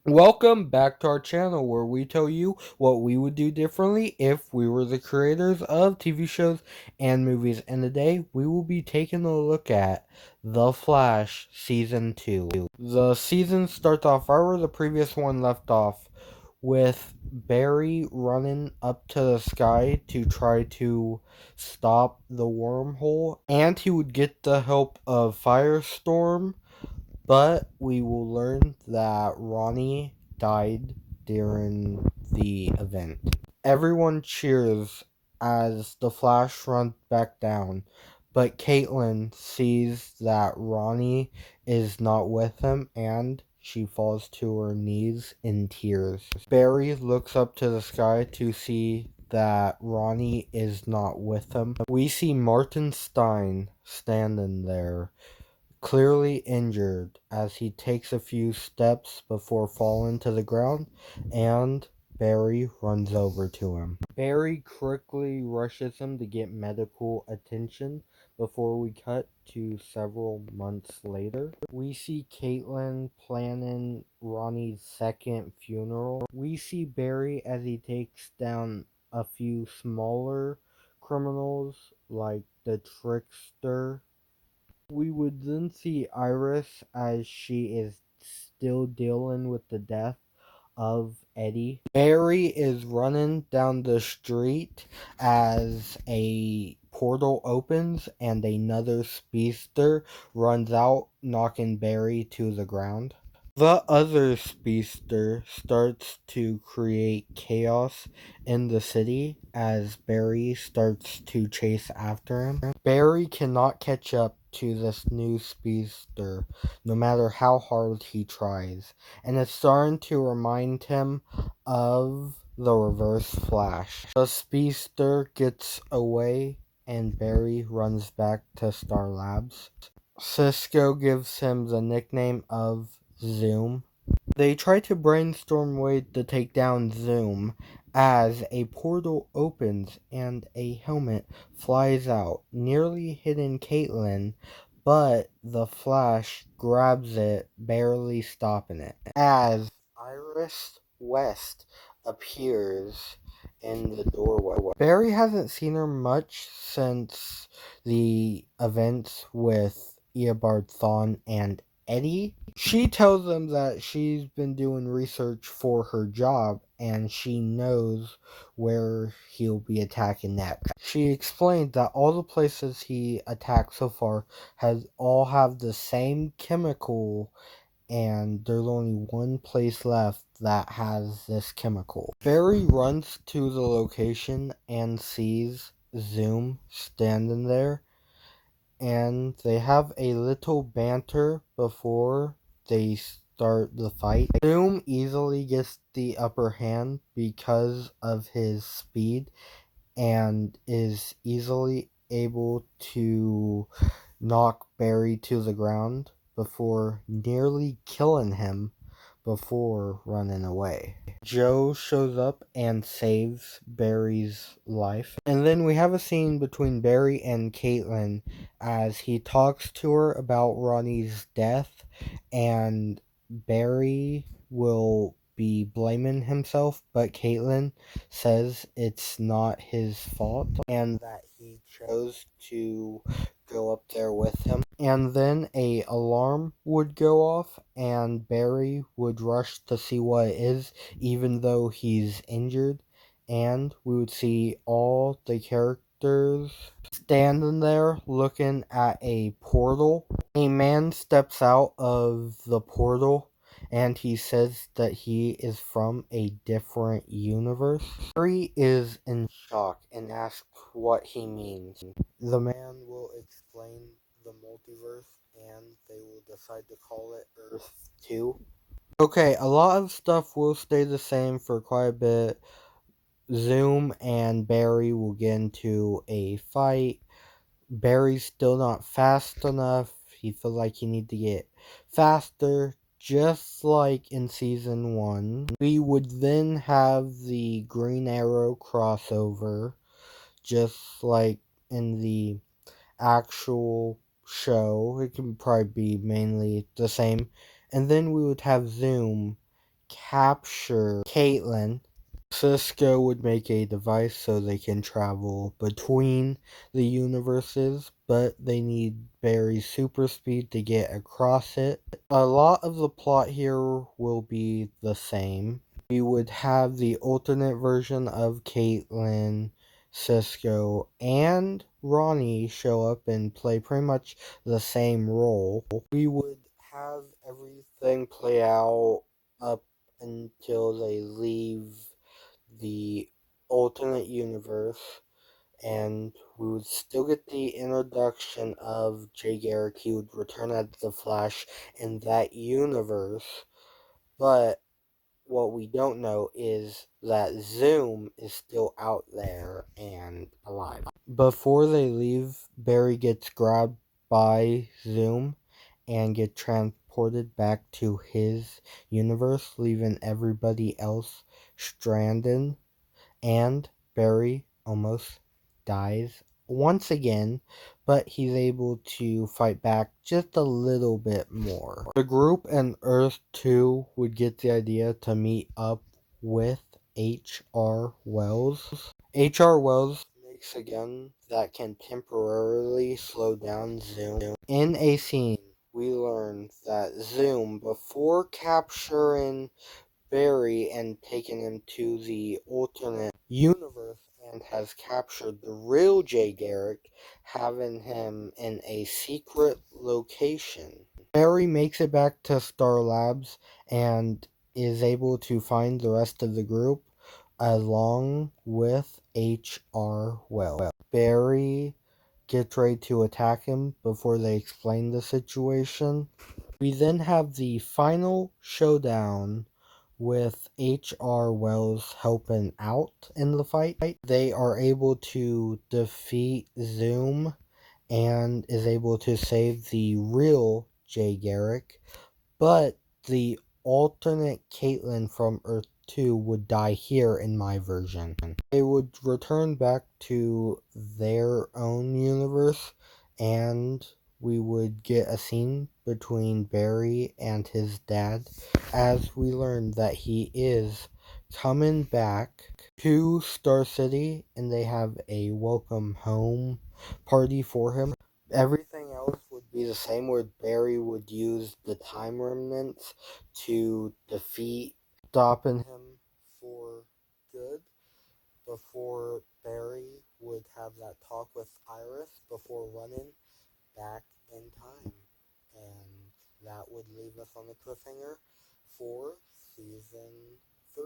Welcome back to our channel where we tell you what we would do differently if we were the creators of TV shows and movies. And today we will be taking a look at The Flash Season 2. The season starts off right where the previous one left off, with Barry running up to the sky to try to stop the wormhole, and he would get the help of Firestorm, but we will learn that Ronnie died during the event. Everyone cheers as the Flash runs back down, but Caitlin sees that Ronnie is not with him and she falls to her knees in tears. Barry looks up to the sky to see that Ronnie is not with him. We see Martin Stein standing there, clearly injured, as he takes a few steps before falling to the ground, and Barry runs over to him. Barry quickly rushes him to get medical attention before we cut to several months later. We see Caitlin planning Ronnie's second funeral. We see Barry as he takes down a few smaller criminals like the Trickster. We would then see Iris as she is still dealing with the death of Eddie. Barry is running down the street as a portal opens and another speedster runs out, knocking Barry to the ground. The other speedster starts to create chaos in the city as Barry starts to chase after him. Barry cannot catch up to this new speedster no matter how hard he tries, and it's starting to remind him of the Reverse Flash. The speedster gets away and Barry runs back to Star Labs. Cisco gives him the nickname of Zoom. They try to brainstorm ways to take down Zoom as a portal opens and a helmet flies out, nearly hitting Caitlin, but the Flash grabs it, barely stopping it, as Iris West appears in the doorway. Barry hasn't seen her much since the events with Eobard Thawne and Eddie. She tells them that she's been doing research for her job and she knows where he'll be attacking next. She explained that all the places he attacked so far has all have the same chemical, and there's only one place left that has this chemical. Barry runs to the location and sees Zoom standing there, and they have a little banter before they start the fight. Zoom easily gets the upper hand because of his speed and is easily able to knock Barry to the ground before nearly killing him before running away. Joe shows up and saves Barry's life. And then we have a scene between Barry and Caitlin as he talks to her about Ronnie's death, and Barry will be blaming himself, but Caitlin says it's not his fault and that he chose to go up there with him. And then a alarm would go off and Barry would rush to see what it is, even though he's injured, and we would see all the characters standing there looking at a portal. A man steps out of the portal and he says that he is from a different universe. Harry is in shock and asks what he means. The man will explain the multiverse and they will decide to call it Earth 2. Okay, a lot of stuff will stay the same for quite a bit. Zoom and Barry will get into a fight. Barry's still not fast enough. He feels like he needs to get faster, just like in season 1. We would then have the Green Arrow crossover, just like in the actual show. It can probably be mainly the same. And then we would have Zoom capture Caitlin, Cisco would make a device so they can travel between the universes, but they need Barry's super speed to get across it. A lot of the plot here will be the same. We would have the alternate version of Caitlin, Cisco, and Ronnie show up and play pretty much the same role. We would have everything play out up until they leave the alternate universe, and we would still get the introduction of Jay Garrick. He would return as the Flash in that universe, but what we don't know is that Zoom is still out there and alive. Before they leave, Barry gets grabbed by Zoom and get transported back to his universe, leaving everybody else stranded, and Barry almost dies once again, but he's able to fight back just a little bit more. The group and Earth 2 would get the idea to meet up with H.R. Wells. H.R. Wells makes a gun that can temporarily slow down Zoom. In a scene, we learn that Zoom, before capturing Barry and taken him to the alternate universe and has captured the real Jay Garrick, having him in a secret location. Barry makes it back to Star Labs and is able to find the rest of the group along with H.R. Wells. Barry gets ready to attack him before they explain the situation. We then have the final showdown with H.R. Wells helping out in the fight. They are able to defeat Zoom and is able to save the real Jay Garrick, but the alternate Caitlin from Earth 2 would die here in my version. They would return back to their own universe, and we would get a scene between Barry and his dad as we learn that he is coming back to Star City and they have a welcome home party for him. Everything else would be the same, where Barry would use the time remnants to defeat stopping him for good, before Barry would have that talk with Iris before running back in time. And that would leave us on the cliffhanger for season 3.